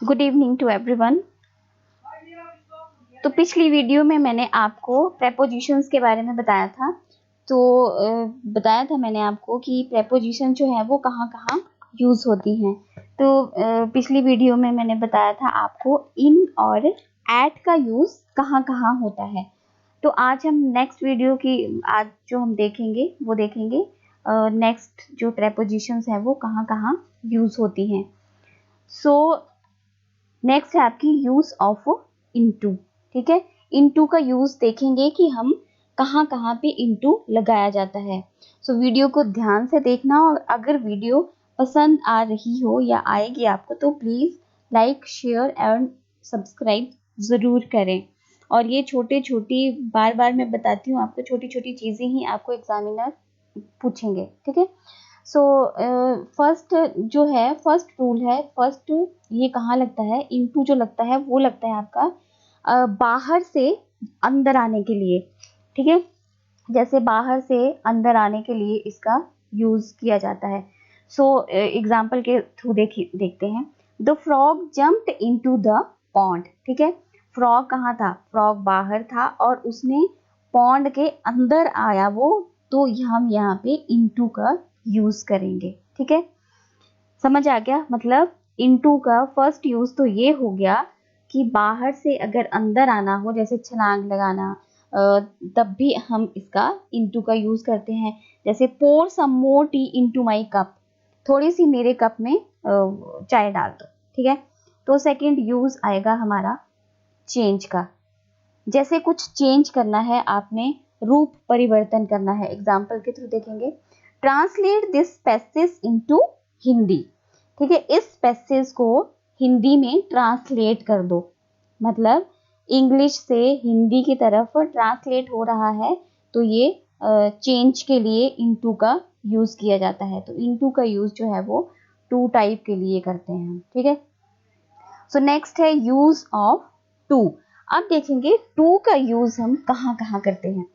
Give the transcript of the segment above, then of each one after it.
Good evening to everyone. तो पिछली video में मैंने आपको प्रेपोजिशंस के बारे में बताया था। बताया था मैंने आपको कि प्रेपोजिशन जो है वो कहाँ कहाँ यूज़ होती हैं। पिछली वीडियो में मैंने बताया था आपको इन और एट का यूज़ कहाँ कहाँ होता है। तो आज हम नेक्स्ट वीडियो की आज जो हम देखेंगे वो देखेंगे नेक्स्ट जो प्रेपोजिशंस हैं वो कहाँ कहाँ यूज़ होती हैं। नेक्स्ट है आपकी यूज ऑफ इनटू। ठीक है, इनटू का यूज देखेंगे कि हम कहाँ कहाँ पे इनटू लगाया जाता है। वीडियो को ध्यान से देखना और अगर वीडियो पसंद आ रही हो या आएगी आपको तो please like share and subscribe जरूर करें। और ये छोटे छोटी बार बार मैं बताती हूँ आपको, छोटी छोटी चीजें ही आपको एग्जामिनर पूछेंगे। ठीक है, फर्स्ट जो है फर्स्ट रूल है, फर्स्ट ये कहाँ लगता है, इनटू जो लगता है वो लगता है आपका बाहर से अंदर आने के लिए। ठीक है, जैसे बाहर से अंदर आने के लिए इसका यूज किया जाता है। एग्जाम्पल के थ्रू देखते हैं। The frog jumped into the pond. ठीक है, फ्रॉग कहाँ था, फ्रॉग बाहर था और उसने पॉन्ड के अंदर आया वो, तो हम यहाँ पे इनटू का यूज करेंगे। ठीक है, समझ आ गया। मतलब इनटू का फर्स्ट यूज तो ये हो गया कि बाहर से अगर अंदर आना हो, जैसे छलांग लगाना, तब भी हम इसका इनटू का यूज करते हैं। जैसे पोर सम more tea into my cup, थोड़ी सी मेरे कप में चाय डाल दो। ठीक है, तो सेकंड यूज आएगा हमारा चेंज का। जैसे कुछ चेंज करना है, आपने रूप परिवर्तन करना है। एग्जाम्पल के थ्रू देखेंगे। Translate this passage into Hindi. ठीक है, इस पैसेज को हिंदी में ट्रांसलेट कर दो। मतलब इंग्लिश से हिंदी की तरफ ट्रांसलेट हो रहा है, तो ये चेंज के लिए इनटू का यूज किया जाता है। तो इनटू का यूज जो है वो टू टाइप के लिए करते हैं। ठीक है, नेक्स्ट है यूज ऑफ टू। अब देखेंगे टू का यूज हम कहाँ कहाँ करते हैं।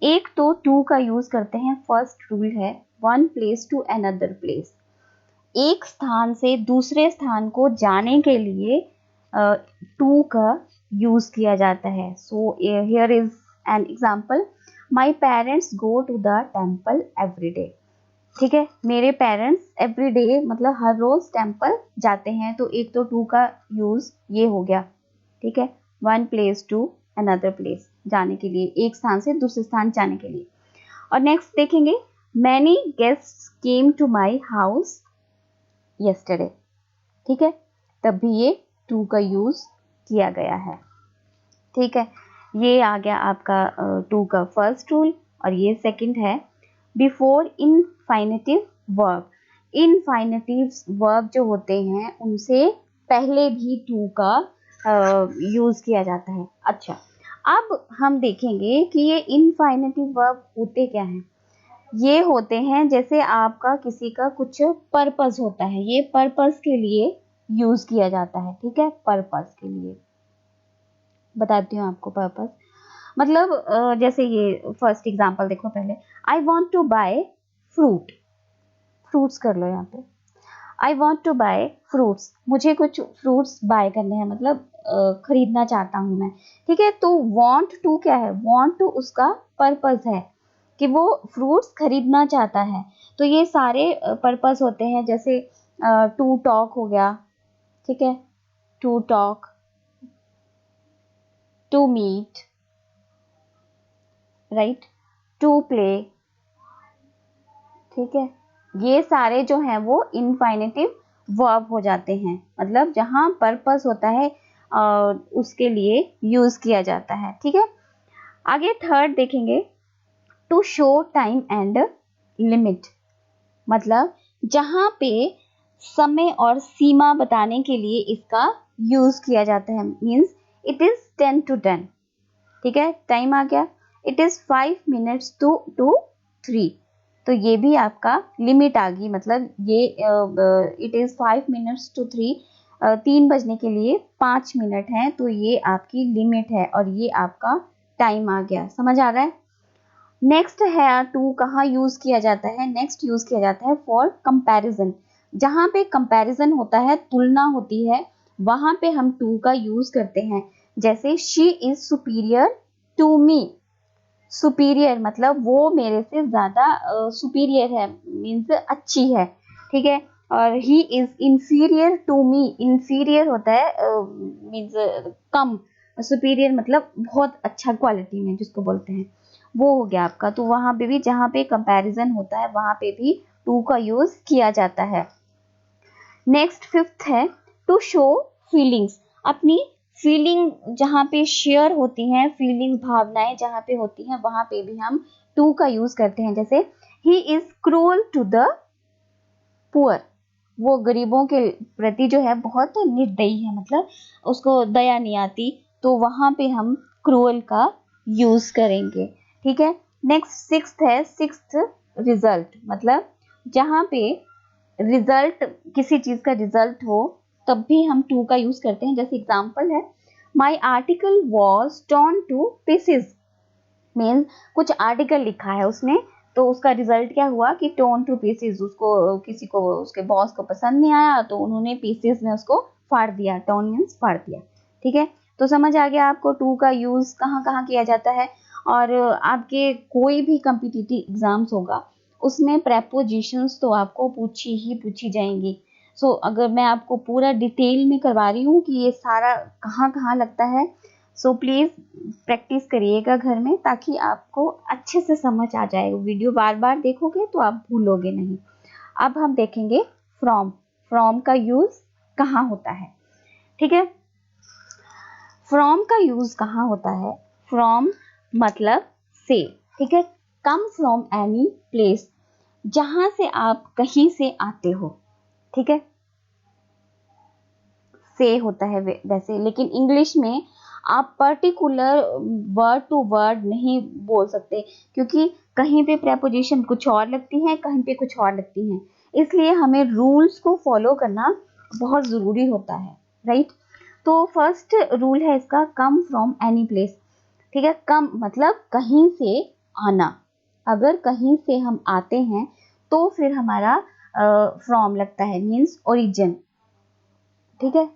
एक तो टू का यूज करते हैं, फर्स्ट रूल है one place to another place. एक स्थान से दूसरे स्थान को जाने के लिए टू का यूज किया जाता है। So here is an example, my parents go to the temple every day. ठीक है, मेरे पेरेंट्स एवरी डे मतलब हर रोज टेंपल जाते हैं। तो एक तो टू का यूज ये हो गया। ठीक है, one place to another place, जाने के लिए, एक स्थान से दूसरे स्थान जाने के लिए। और नेक्स्ट देखेंगे, many guests came to my house yesterday. ठीक है, तब भी ये टू का यूज किया गया है। ठीक है, ये आ गया आपका टू का फर्स्ट रूल। और ये सेकंड है बिफोर इनफाइनेटिव वर्ब। इनफाइनेटिव वर्ब जो होते हैं उनसे पहले भी टू का यूज किया जाता है। अच्छा, अब हम देखेंगे कि ये इनफाइनेटिव वर्ब होते क्या हैं। ये होते हैं जैसे आपका किसी का कुछ पर्पस होता है, ये पर्पस के लिए यूज किया जाता है। ठीक है, पर्पस के लिए बताती हूँ आपको पर्पस। मतलब जैसे ये फर्स्ट एग्जांपल देखो पहले, I want to buy fruit. Fruits कर लो यहाँ पे, I want to buy fruits, मुझे कुछ फ्रूट्स बाय करने हैं, मतलब खरीदना चाहता हूँ मैं। ठीक है, तो वॉन्ट टू क्या है, वॉन्ट टू उसका पर्पस है कि वो फ्रूट्स खरीदना चाहता है। तो ये सारे पर्पस होते हैं। जैसे टू टॉक हो गया। ठीक है, to talk, to meet, right, to play. ठीक है, ये सारे जो हैं वो इनफाइनेटिव वर्ब हो जाते हैं। मतलब जहां पर्पस होता है उसके लिए यूज किया जाता है। ठीक है, आगे थर्ड देखेंगे, to show time and limit. मतलब जहां पे समय और सीमा बताने के लिए इसका यूज किया जाता है। Means it is 10 to 10। ठीक है, टाइम आ गया, इट इज 5 minutes to 3। तो ये भी आपका लिमिट आ गई। मतलब ये इट इज 5 minutes to 3, 3 बजने के लिए 5 मिनट है, तो ये आपकी लिमिट है और ये आपका टाइम आ गया। समझ आ रहा है। नेक्स्ट है टू कहाँ यूज किया जाता है, नेक्स्ट यूज किया जाता है फॉर कंपैरिजन। जहां पे कंपैरिजन होता है, तुलना होती है, वहां पे हम टू का यूज करते हैं। जैसे she is superior to me, superior मतलब वो मेरे से ज्यादा सुपीरियर है, मीन्स अच्छी है, ठीक है। और he is inferior to me, inferior होता है मीन्स कम, सुपीरियर मतलब बहुत अच्छा क्वालिटी में जिसको बोलते हैं, वो हो गया आपका। तो वहां पे भी जहाँ पे कंपैरिजन होता है वहां पे भी टू का यूज किया जाता है। नेक्स्ट फिफ्थ है टू शो फीलिंग्स, अपनी फीलिंग जहाँ पे शेयर होती हैं, फीलिंग भावनाएं जहाँ पे होती हैं वहां पे भी हम टू का यूज करते हैं। जैसे he is cruel to the poor, वो गरीबों के प्रति जो है बहुत निर्दयी है, मतलब उसको दया नहीं आती, तो वहां पे हम क्रूअल का यूज करेंगे, ठीक है। नेक्स्ट सिक्स्थ है, सिक्स्थ रिजल्ट, मतलब जहाँ पे रिजल्ट, किसी चीज का रिजल्ट हो तब भी हम टू का यूज करते हैं। जैसे एग्जांपल है my article was torn two pieces, mean कुछ आर्टिकल लिखा है उसने, तो उसका रिजल्ट क्या हुआ कि टोन टू पीसेस, उसको किसी को उसके बॉस को पसंद नहीं आया तो उन्होंने पीसेस में उसको फाड़ दिया, टोन मीन्स फाड़ दिया, ठीक है। तो समझ आ गया आपको टू का यूज कहाँ कहाँ किया जाता है। और आपके कोई भी कम्पिटिटिव एग्जाम्स होगा उसमें प्रेपोजिशंस तो आपको पूछी जाएंगी। सो अगर मैं आपको पूरा डिटेल में करवा रही हूँ कि ये सारा कहाँ कहाँ लगता है, सो प्लीज प्रैक्टिस करिएगा घर में ताकि आपको अच्छे से समझ आ जाए। वीडियो बार बार देखोगे तो आप भूलोगे नहीं। अब हम देखेंगे फ्रॉम, फ्रॉम का यूज कहाँ होता है, ठीक है। फ्रॉम का यूज कहाँ होता है, फ्रॉम मतलब से, ठीक है। कम फ्रॉम एनी प्लेस, जहां से आप कहीं से आते हो, ठीक है, से होता है वैसे, लेकिन इंग्लिश में आप पर्टिकुलर वर्ड टू वर्ड नहीं बोल सकते, क्योंकि कहीं पे प्रेपोजिशन कुछ और लगती है, कहीं पे कुछ और लगती हैं, इसलिए हमें रूल्स को फॉलो करना बहुत ज़रूरी होता है, राइट। तो फर्स्ट रूल है इसका, कम फ्रॉम एनी प्लेस, ठीक है। कम मतलब कहीं से आना, अगर कहीं से हम आते हैं तो फिर हमारा फ्रॉम लगता है, मीन्स ओरिजिन, ठीक है।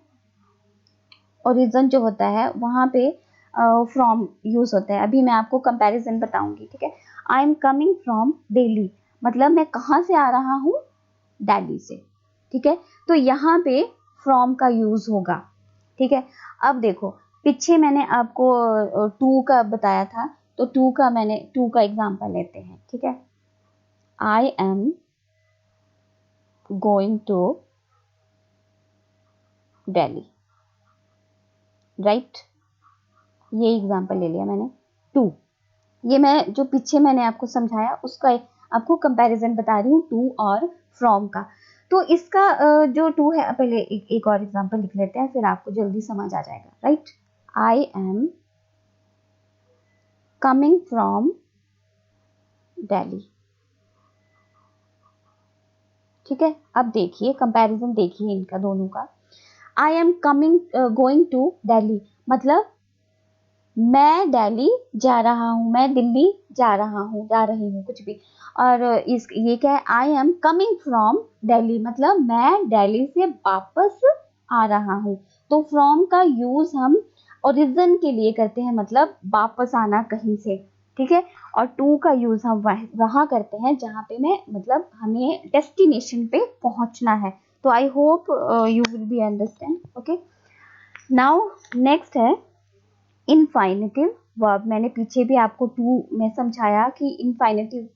ओरिजिन जो होता है वहाँ पे फ्रॉम यूज होता है। अभी मैं आपको कंपैरिजन बताऊंगी, ठीक है। I am coming from Delhi, मतलब मैं कहाँ से आ रहा हूँ, दिल्ली से, ठीक है। तो यहाँ पे फ्रॉम का यूज होगा, ठीक है। अब देखो पीछे मैंने आपको टू का बताया था, तो टू का एग्जांपल लेते हैं, ठीक है। I am going to Delhi, right, ये एग्जांपल ले लिया मैंने टू। ये मैं जो पीछे मैंने आपको समझाया उसका आपको कंपैरिजन बता रही हूँ टू और फ्रॉम का। तो इसका जो टू है, पहले एक और एग्जांपल लिख लेते हैं फिर आपको जल्दी समझ आ जाएगा, right. I am coming from Delhi, ठीक है। अब देखिए कंपैरिजन देखिए इनका दोनों का। I am coming going to Delhi मतलब मैं दिल्ली जा रहा हूँ, मैं दिल्ली जा रहा हूँ, जा रही हूँ, कुछ भी। और इस ये क्या है, I am coming from Delhi मतलब मैं दिल्ली से वापस आ रहा हूँ। तो फ्रॉम का यूज हम ओरिजिन के लिए करते हैं, मतलब वापस आना कहीं से, ठीक है। और टू का यूज हम वहाँ करते हैं जहाँ पे मैं मतलब हमें डेस्टिनेशन पे पहुँचना है। तो I hope you will be understand, okay. Now next है इनफाइनेटिव वर्ब। मैंने पीछे भी आपको टू में समझाया कि इनफाइनेटिव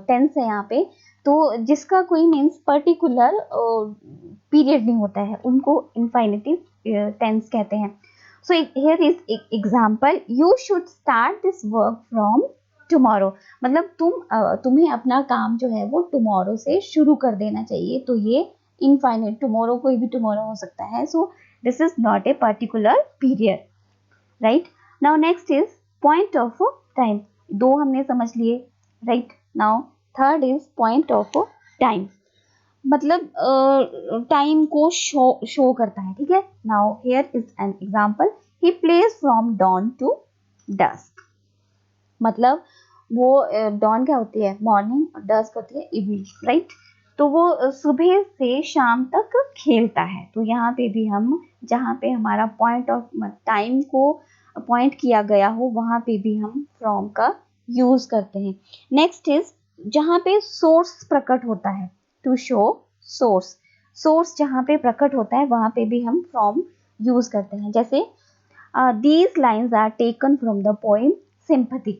टेंस है यहाँ पे, तो जिसका कोई मीन्स पर्टिकुलर पीरियड नहीं होता है उनको इनफाइनेटिव टेंस कहते हैं। सो here is example, you should start this work from tomorrow, मतलब तुम्हें अपना काम जो है वो टुमारो से शुरू कर देना चाहिए। तो ये इनफाइनेट, टुमारो कोई भी टुमारो हो सकता है, so this is not a particular period, right. Now next is point of time, दो हमने समझ लिए, right. Now third is point of time, मतलब टाइम को शो करता है, ठीक है। Now here is an example, he plays from dawn to dusk, मतलब वो डॉन क्या होती है, मॉर्निंग, और डस्क होती है इवनिंग, राइट। तो वो सुबह से शाम तक खेलता है। तो यहाँ पे भी हम जहाँ पे हमारा पॉइंट ऑफ टाइम को पॉइंट किया गया हो वहाँ पे भी हम फ्रॉम का यूज करते हैं। नेक्स्ट इज जहाँ पे सोर्स प्रकट होता है, टू शो सोर्स। सोर्स जहाँ पे प्रकट होता है वहाँ पे भी हम फ्रॉम यूज करते हैं। जैसे these lines are taken from the poem sympathy.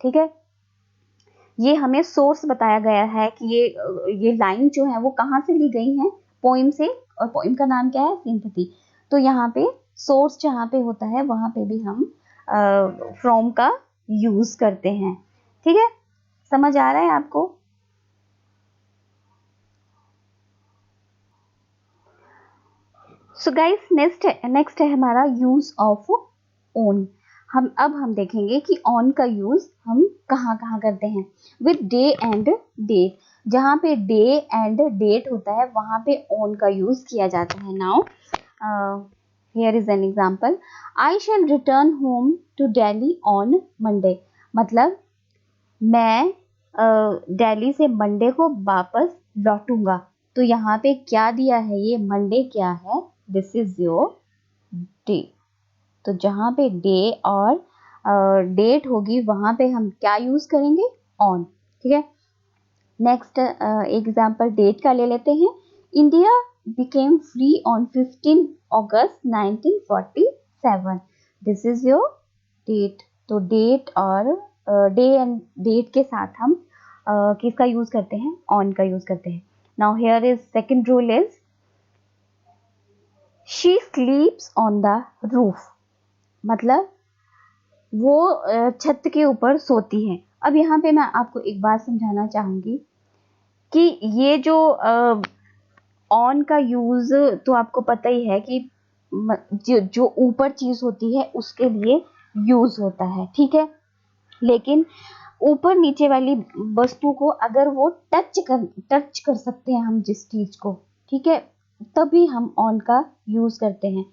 ठीक है, ये हमें सोर्स बताया गया है कि ये लाइन जो है वो कहाँ से ली गई है, पोइम से, और पोइम का नाम क्या है, सिंपैथी। तो यहाँ पे सोर्स जहाँ पे होता है वहाँ पे भी हम फ्रॉम का यूज करते हैं। ठीक है, समझ आ रहा है आपको? सो गाइस नेक्स्ट है हमारा यूज ऑफ ओन। हम देखेंगे कि ऑन का यूज हम कहाँ कहाँ करते हैं। विद डे एंड डेट, जहाँ पे डे एंड डेट होता है वहाँ पे ऑन का यूज किया जाता है। Now here is an example, I shall return home to Delhi on Monday. मतलब मैं दिल्ली से मंडे को वापस लौटूंगा। तो यहाँ पे क्या दिया है, ये मंडे क्या है, दिस इज योर डे। तो जहाँ पे डे और डेट होगी वहाँ पे हम क्या यूज करेंगे, ऑन। ठीक है, नेक्स्ट एग्जाम्पल डेट का ले लेते हैं। India became free on 15 August 1947। This is your date. तो डेट और डे एंड डेट के साथ हम किसका यूज करते हैं, ऑन का यूज करते हैं। Now here is second rule is she स्लीप्स on the roof. मतलब वो छत के ऊपर सोती है। अब यहाँ पे मैं आपको एक बात समझाना चाहूंगी कि ये जो ऑन का यूज तो आपको पता ही है कि जो ऊपर चीज होती है उसके लिए यूज होता है। ठीक है, लेकिन ऊपर नीचे वाली वस्तु को अगर वो टच कर सकते हैं हम जिस चीज को, ठीक है, तभी हम ऑन का यूज करते हैं।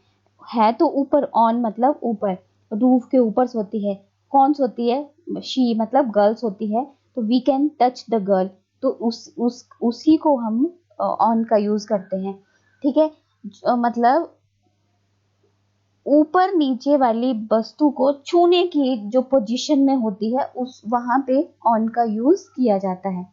है तो ऊपर, ऑन मतलब ऊपर, रूफ के ऊपर सोती है। कौन सोती है, शी मतलब गर्ल सोती है। तो we can touch the girl. तो उसी को हम ऑन का यूज करते हैं। ठीक है, मतलब ऊपर नीचे वाली वस्तु को छूने की जो पोजीशन में होती है उस वहां पे ऑन का यूज किया जाता है।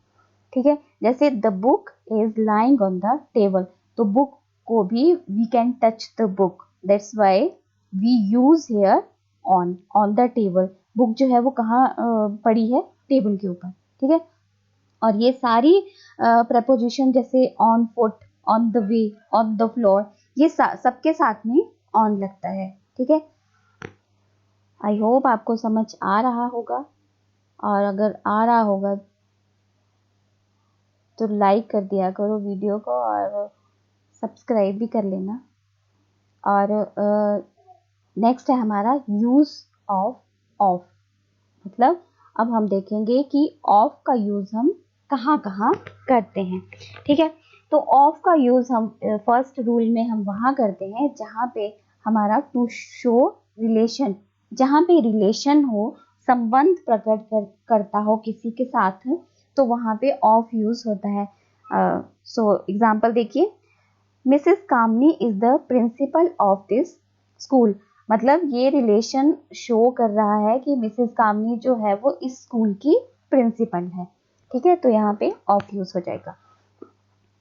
ठीक है, जैसे the book is lying on the table. तो बुक को भी we can touch the book, that's why we use here on the table. Book जो है वो कहाँ पड़ी है, टेबल के ऊपर। ठीक है, और ये सारी प्रपोजिशन जैसे on foot, on the way, on the floor, ये सबके साथ में ऑन लगता है। ठीक है, आई होप आपको समझ आ रहा होगा, और अगर आ रहा होगा तो लाइक कर दिया करो वीडियो को और सब्सक्राइब भी कर लेना। और नेक्स्ट है हमारा यूज ऑफ ऑफ। मतलब अब हम देखेंगे कि ऑफ का यूज हम कहाँ कहाँ करते हैं। ठीक है, तो ऑफ का यूज हम फर्स्ट रूल में हम वहाँ करते हैं जहाँ पे हमारा टू शो रिलेशन, जहाँ पे रिलेशन हो, संबंध करता हो किसी के साथ, तो वहाँ पे ऑफ यूज होता है। सो एग्जाम्पल देखिए, Mrs Kamini is the principal of this school. मतलब ये रिलेशन शो कर रहा है कि मिसेस कामनी जो है वो इस स्कूल की प्रिंसिपल है। ठीक है, तो यहाँ पे ऑफ यूज हो जाएगा।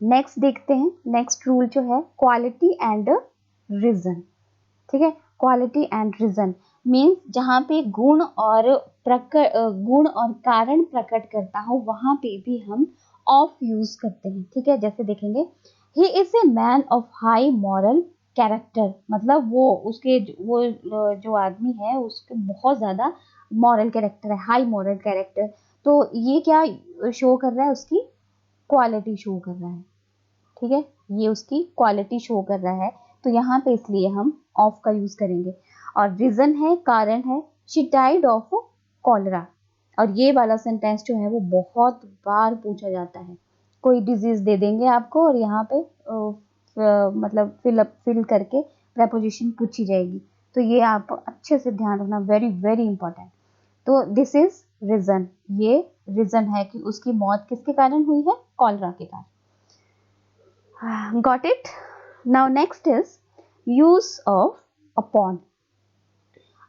नेक्स्ट देखते हैं, नेक्स्ट रूल जो है क्वालिटी एंड रीजन। ठीक है, क्वालिटी एंड रीजन मीन्स जहाँ पे गुण और कारण प्रकट करता हो वहां पे भी हम ऑफ यूज करते हैं। ठीक है, जैसे देखेंगे, he is a man of high moral character. मतलब वो जो आदमी है उसके बहुत ज्यादा मॉरल कैरेक्टर है, हाई मॉरल कैरेक्टर। तो ये क्या शो कर रहा है, उसकी क्वालिटी शो कर रहा है। ठीक है, ये उसकी क्वालिटी शो कर रहा है। तो यहाँ पे इसलिए हम ऑफ का यूज करेंगे। और रीजन है, कारण है, शी डाइड ऑफ कॉलरा। और ये वाला सेंटेंस जो है वो बहुत बार पूछा जाता है। कोई डिजीज दे देंगे आपको और यहाँ पे मतलब फिल करके प्रपोजिशन पूछी जाएगी। तो ये आप अच्छे से ध्यान रखना, वेरी वेरी इंपॉर्टेंट। तो दिस इज रीजन, ये रीजन है कि उसकी मौत किसके कारण हुई है, कॉलरा के कारण। Got it. Now next is use of upon.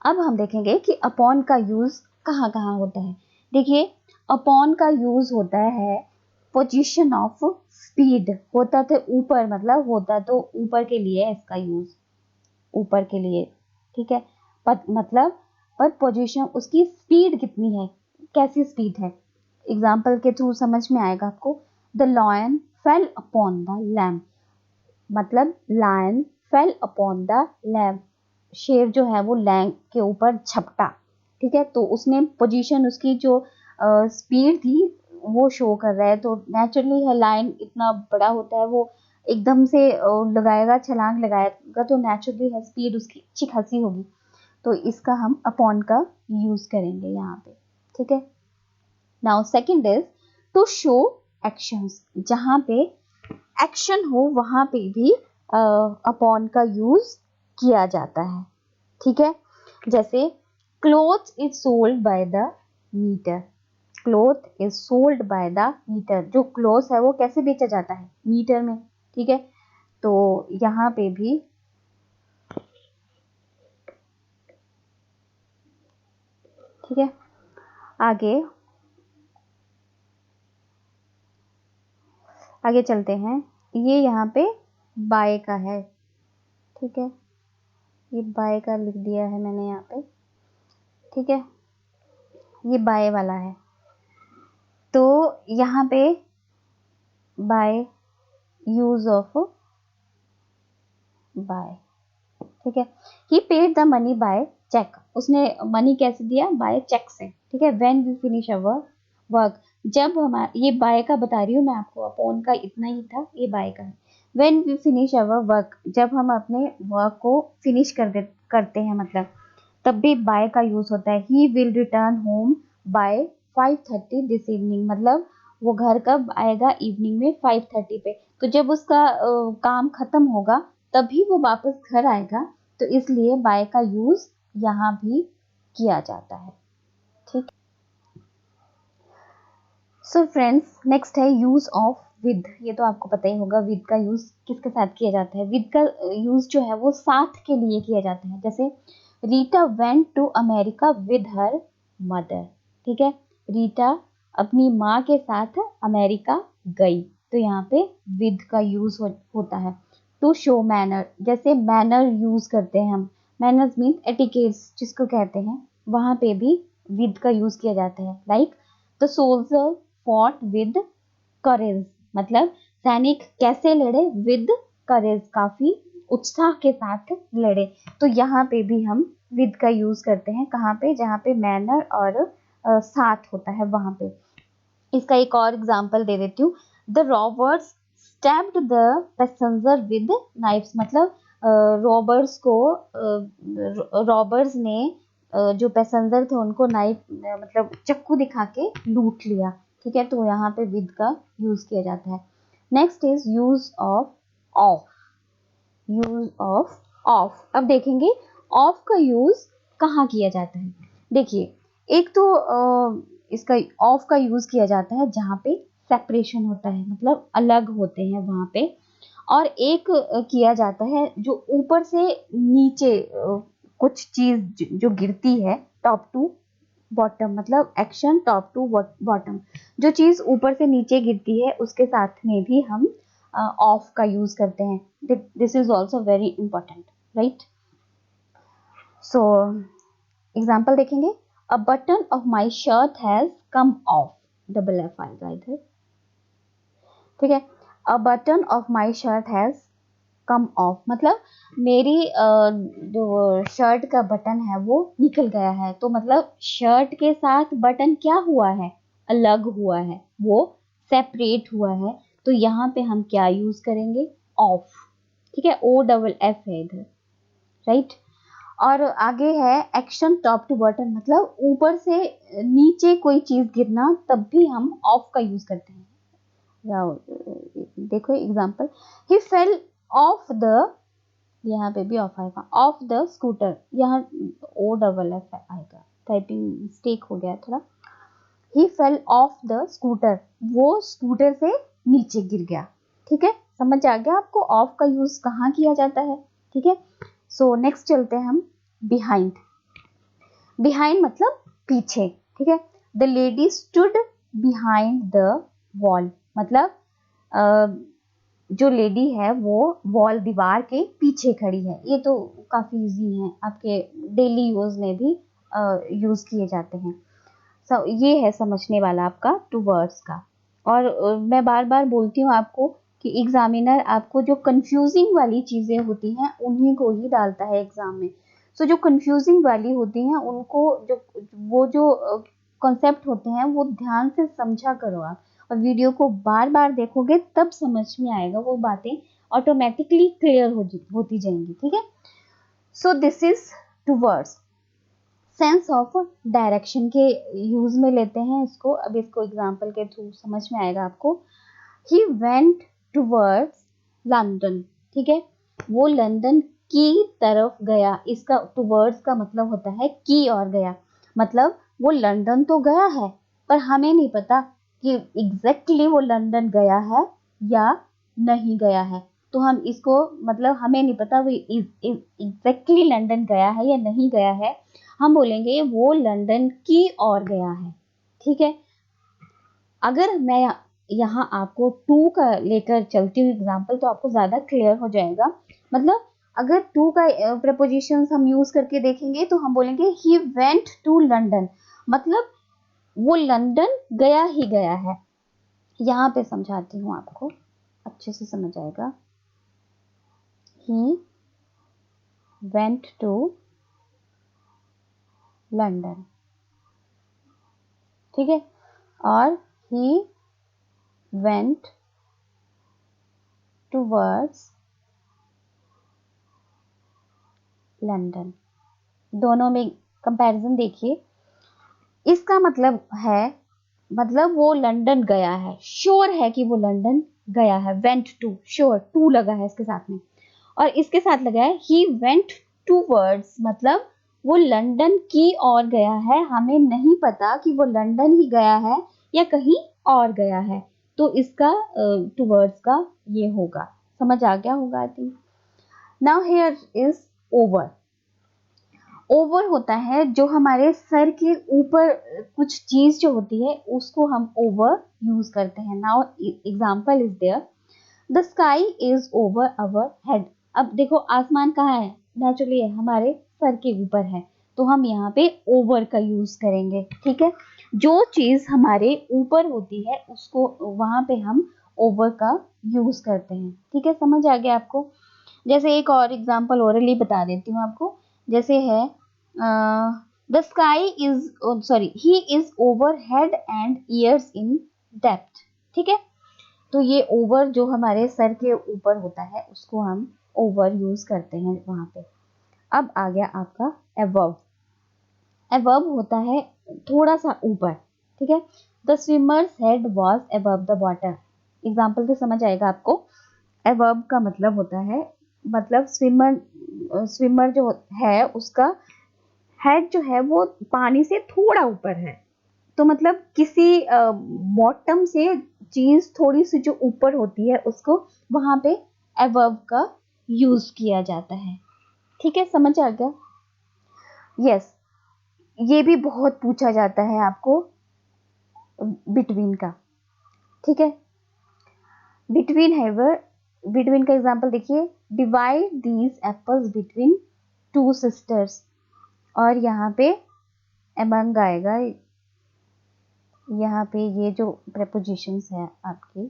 अब हम देखेंगे कि अपॉन का यूज कहाँ कहाँ होता है. देखिए, अपॉन का यूज होता है पोजीशन ऑफ स्पीड. होता तो ऊपर, मतलब होता तो ऊपर के लिए इसका यूज, ऊपर के लिए, ठीक है. मतलब पर पोजीशन, उसकी स्पीड कितनी है, कैसी स्पीड है. एग्जाम्पल के थ्रू समझ में आएगा आपको. The lion fell upon the lamp. मतलब lion fell upon the lamp, शेर जो है वो लैम्प के ऊपर झपटा. ठीक है, तो उसने पोजीशन, उसकी जो स्पीड थी वो शो कर रहा है. तो नेचुरली है, लायन इतना बड़ा होता है, वो एकदम से लगाएगा, छलांग लगाएगा, तो नेचुरली है स्पीड उसकी अच्छी खासी होगी. तो इसका हम अपॉन का यूज करेंगे यहाँ पे. ठीक है. Now second is to show actions. जहाँ पे एक्शन हो वहां पे भी अपॉन का यूज किया जाता है. ठीक है. जैसे cloth is sold by the metre. Cloth is sold by the metre. जो क्लोथ है वो कैसे बेचा जाता है, मीटर में. ठीक है. तो यहाँ पे भी ठीक है. आगे चलते हैं. ये यहाँ पे बाय का है. ठीक है, ये बाय का लिख दिया है मैंने यहाँ पे. ठीक है, ये बाय वाला है. तो यहाँ पे बाय, यूज ऑफ बाय. ठीक है. He paid the money by cheque. उसने मनी कैसे दिया, बाय चेक से. ठीक है. When we finish our work. जब हमारा, ये बाय का बता रही हूँ मैं आपको, अपॉन का इतना ही था, ये बाय का है. When we finish our work. जब हम अपने वर्क को फिनिश करते हैं, मतलब तब भी बाय का यूज होता है. He will return home by 5:30 this evening. मतलब वो घर कब आएगा, इवनिंग में 5:30 पे. तो जब उसका काम खत्म होगा तभी वो वापस घर आएगा. तो इसलिए बाय का यूज यहाँ भी किया जाता है. ठीक. सो फ्रेंड्स, नेक्स्ट है यूज ऑफ विद. ये तो आपको पता ही होगा, विद का यूज किसके साथ किया जाता है. विद का यूज जो है वो साथ के लिए किया जाता है. जैसे Rita went to America with her mother. ठीक है, रीटा अपनी माँ के साथ अमेरिका गई. तो यहाँ पे विद का यूज होता है. To show manner. जैसे मैनर यूज करते हैं हम, मैनर्स मीन एटिकेट्स जिसको कहते हैं, वहां पे भी विद का यूज किया जाता है. Like the soldier fought with courage. मतलब सैनिक कैसे लड़े, विद करेज, काफी उत्साह के साथ लड़े. तो यहाँ पे भी हम विद का यूज करते हैं. कहाँ पे, जहाँ पे मैनर और साथ होता है वहां पे. इसका एक और एग्जांपल दे देती हूँ. The robbers stabbed the passenger with knifes. मतलब रॉबर्स को, रॉबर्स ने जो पैसेंजर थे उनको नाइफ, मतलब चाकू दिखा के लूट लिया. ठीक है, तो यहाँ पे विद का यूज किया जाता है. Next is use of of. Use of of. अब देखेंगे ऑफ का यूज कहाँ किया जाता है. देखिए, एक तो इसका ऑफ का यूज किया जाता है जहाँ पे सेपरेशन होता है, मतलब अलग होते हैं वहां पे. और एक किया जाता है जो ऊपर से नीचे कुछ चीज जो गिरती है, टॉप टू बॉटम. मतलब एक्शन टॉप टू बॉटम. जो चीज ऊपर से नीचे गिरती है उसके साथ में भी हम ऑफ का यूज करते हैं. This is also very important, right. So example देखेंगे. A button of my shirt has come off. Double F आएगा इधर. ठीक है. A button of my shirt has come off. मतलब मेरी जो शर्ट का बटन है वो निकल गया है. तो मतलब शर्ट के साथ बटन क्या हुआ है, अलग हुआ है, वो सेपरेट हुआ है. तो यहाँ पे हम क्या यूज करेंगे, ऑफ. ठीक है, ओ डबल एफ है इधर, राइट. और आगे है एक्शन टॉप टू बॉटम. मतलब ऊपर से नीचे कोई चीज गिरना, तब भी हम ऑफ का यूज करते हैं. देखो example. He fell off the. यहाँ पे भी ऑफ आएगा, ऑफ द स्कूटर. यहाँ ओ डबल एफ आएगा, टाइपिंग मिस्टेक हो गया थोड़ा. ही फेल ऑफ द स्कूटर. वो स्कूटर से नीचे गिर गया. ठीक है, समझ आ गया आपको ऑफ का यूज कहाँ किया जाता है, ठीक है। सो नेक्स्ट चलते हैं हम बिहाइंड। बिहाइंड मतलब पीछे, ठीक है। The lady stood behind the wall, मतलब जो लेडी है वो वॉल दीवार के पीछे खड़ी है। ये तो काफी इजी है, आपके डेली यूज में भी यूज किए जाते हैं। ये है समझने वाला आपका टू वर्ड्स का। और मैं बार बार बोलती हूँ आपको कि एग्जामिनर आपको जो कंफ्यूजिंग वाली चीजें होती हैं उन्हीं को ही डालता है एग्जाम में। जो कंफ्यूजिंग वाली होती हैं उनको जो कॉन्सेप्ट होते हैं वो ध्यान से समझा करो आप, और वीडियो को बार बार देखोगे तब समझ में आएगा, वो बातें ऑटोमेटिकली क्लियर होती जाएंगी, ठीक है। So this is two words. Sense of direction के यूज में लेते हैं इसको। अब इसको एग्जाम्पल के थ्रू समझ में आएगा आपको। ही वेंट टूवर्ड्स लंदन, ठीक है, वो लंदन की तरफ गया। इसका टूवर्ड्स का मतलब होता है की और गया, मतलब वो लंदन तो गया है पर हमें नहीं पता कि एग्जैक्टली वो लंदन गया है या नहीं गया है। तो हम इसको, मतलब हमें नहीं पता वो एग्जैक्टली लंदन गया है या नहीं गया है, हम बोलेंगे वो लंदन की ओर गया है, ठीक है। अगर मैं यहाँ आपको टू का लेकर चलती हूँ एग्जाम्पल तो आपको ज्यादा क्लियर हो जाएगा। मतलब अगर टू का प्रपोजिशंस हम यूज करके देखेंगे तो हम बोलेंगे ही वेंट टू लंदन, मतलब वो लंदन गया ही गया है। यहाँ पे समझाती हूँ आपको, अच्छे से समझ आएगा। ही वेंट टू लंदन, ठीक है, और ही वेंट टूवर्ड्स लंदन। दोनों में कंपैरिजन देखिए। इसका मतलब है, मतलब वो लंदन गया है, श्योर है कि वो लंदन गया है। वेंट टू, श्योर, टू लगा है इसके साथ में, और इसके साथ लगा है ही वेंट टूवर्ड्स, मतलब वो लंदन की ओर गया है। हमें नहीं पता कि वो लंदन ही गया है या कहीं और गया है, तो इसका टूवर्ड्स का ये होगा। समझ आ गया होगा I think. Now here is over. Over होता है जो हमारे सर के ऊपर कुछ चीज जो होती है उसको हम ओवर यूज करते हैं। Now example is there, the sky is over our head. अब देखो आसमान कहाँ है, नेचुरली हमारे सर के ऊपर है, तो हम यहाँ पे ओवर का यूज करेंगे, ठीक है। जो चीज हमारे ऊपर होती है उसको वहां पे हम ओवर का यूज करते हैं, ठीक है। समझ आ गया आपको। जैसे एक और एग्जांपल ओरली बता देती हूँ आपको। जैसे है the sky is, sorry, he is over head and years in depth, ठीक है। तो ये ओवर जो हमारे सर के ऊपर होता है उसको हम ओवर यूज करते हैं वहां पे। अब आ गया आपका अबव। अबव होता है थोड़ा सा ऊपर, ठीक है। The swimmers head was above the water. Example से समझ आएगा आपको। अबव का मतलब होता है, मतलब स्विमर जो है उसका हेड जो है वो पानी से थोड़ा ऊपर है। तो मतलब किसी बॉटम से चीज थोड़ी सी जो ऊपर होती है उसको वहां पे अबव का यूज किया जाता है, ठीक है। समझ आ गया। यस, ये भी बहुत पूछा जाता है आपको बिटवीन का, ठीक है। बिटवीन है वो, बिटवीन का एग्जांपल देखिए, divide these apples between two sisters. और यहाँ पे अमंग आएगा। यहाँ पे ये जो prepositions है आपकी,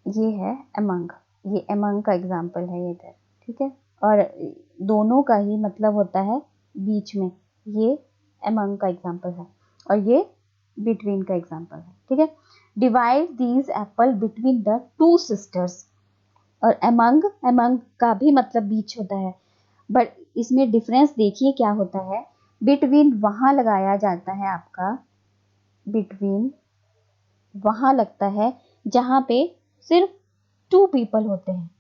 ये है among, ये among का एग्जाम्पल है इधर, ठीक है। और दोनों का ही मतलब होता है बीच में, ये among का एग्जाम्पल है और ये between का एग्जाम्पल है, ठीक है। Divide these Apple between the two sisters. और among का भी मतलब बीच होता है, बट इसमें डिफरेंस देखिए क्या होता है। बिटवीन वहां लगाया जाता है आपका, बिटवीन वहां लगता है जहां पे सिर्फ टू पीपल होते हैं,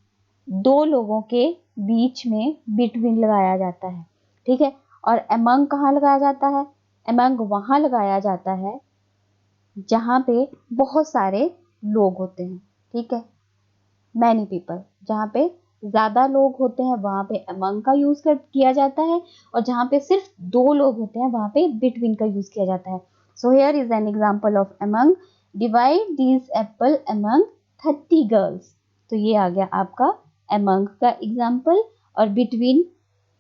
दो लोगों के बीच में बिटवीन लगाया जाता है, ठीक है। और अमंग कहाँ लगाया जाता है, अमंग वहां लगाया जाता है जहां पे बहुत सारे लोग होते हैं, ठीक है। मैनी पीपल, जहाँ पे ज्यादा लोग होते हैं वहां पे अमंग का यूज किया जाता है, और जहाँ पे सिर्फ 2 लोग होते हैं वहां पे बिटवीन का यूज किया जाता है। So here is an example of among, divide these Apple among 30 girls. तो ये आ गया आपका अमंग का एग्जाम्पल, और बिटवीन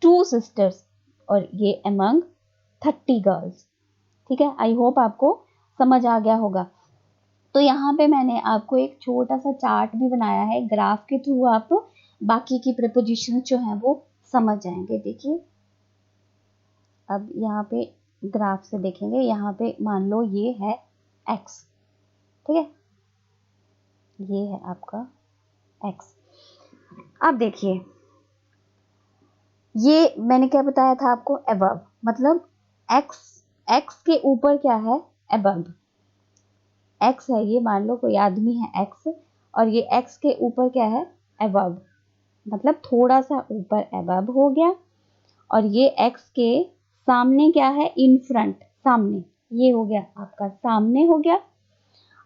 2 सिस्टर्स, और ये अमंग 30 गर्ल्स। ठीक है, आई होप आपको समझ आ गया होगा। तो यहाँ पे मैंने आपको एक छोटा सा चार्ट भी बनाया है, ग्राफ के थ्रू आप बाकी की प्रीपोजिशन जो है वो समझ जाएंगे। देखिए अब यहाँ पे ग्राफ से देखेंगे, यहाँ पे मान लो ये है x, ठीक है, ये है आपका x। अब देखिए ये मैंने क्या बताया था आपको, above, मतलब x के ऊपर क्या है, above। x है, ये मान लो कोई आदमी है x, और ये x के ऊपर क्या है, above, मतलब थोड़ा सा ऊपर above हो गया। और ये x के सामने क्या है, इन फ्रंट, सामने, ये हो गया आपका सामने हो गया।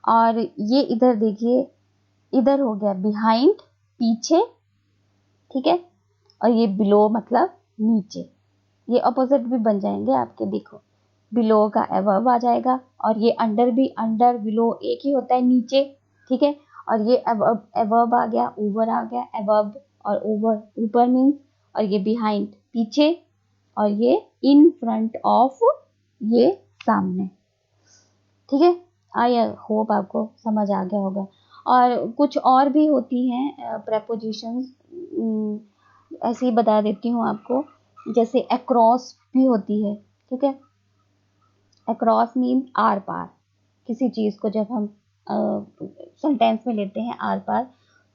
और ये इधर देखिए, इधर हो गया बिहाइंड, पीछे, ठीक है। और ये बिलो मतलब नीचे, ये अपोजिट भी बन जाएंगे आपके, देखो बिलो का अबव आ जाएगा, और ये अंडर भी, अंडर बिलो एक ही होता है, नीचे, ठीक है। और ये अबव आ गया, ओवर आ गया, अबव और ओवर, ऊपर मीन्स, और ये बिहाइंड पीछे, और ये इन फ्रंट ऑफ, ये सामने, ठीक है। आई होप आपको समझ आ गया होगा। और कुछ और भी होती हैं प्रेपोजिशंस, ऐसे ही बता देती हूँ आपको, जैसे अक्रॉस भी होती है, ठीक है। अक्रॉस मीन आर पार, किसी चीज को जब हम सेंटेंस में लेते हैं आर पार,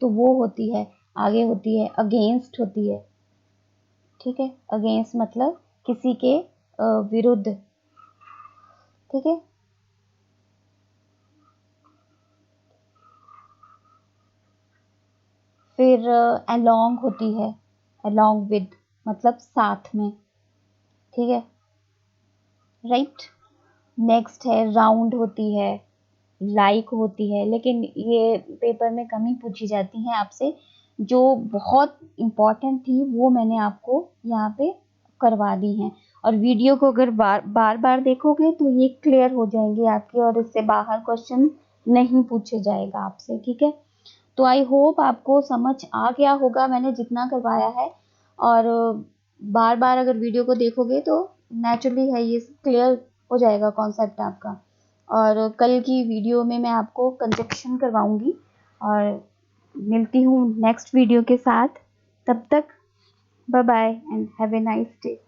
तो वो होती है, आगे होती है अगेंस्ट होती है, ठीक है। अगेंस्ट मतलब किसी के विरुद्ध, ठीक है। फिर अलोंग होती है, अलोंग विद मतलब साथ में, ठीक है, राइट। नेक्स्ट है राउंड होती है, लाइक होती है, लेकिन ये पेपर में कम ही पूछी जाती हैं आपसे, जो बहुत इम्पोर्टेंट थी वो मैंने आपको यहाँ पे करवा दी हैं। और वीडियो को अगर बार बार देखोगे तो ये क्लियर हो जाएंगे आपके, और इससे बाहर क्वेश्चन नहीं पूछे जाएगा आपसे, ठीक है। तो आई होप आपको समझ आ गया होगा मैंने जितना करवाया है, और बार बार अगर वीडियो को देखोगे तो नेचुरली है ये क्लियर हो जाएगा कॉन्सेप्ट आपका। और कल की वीडियो में मैं आपको कंजक्शन करवाऊंगी, और मिलती हूँ नेक्स्ट वीडियो के साथ। तब तक bye bye and have a nice day.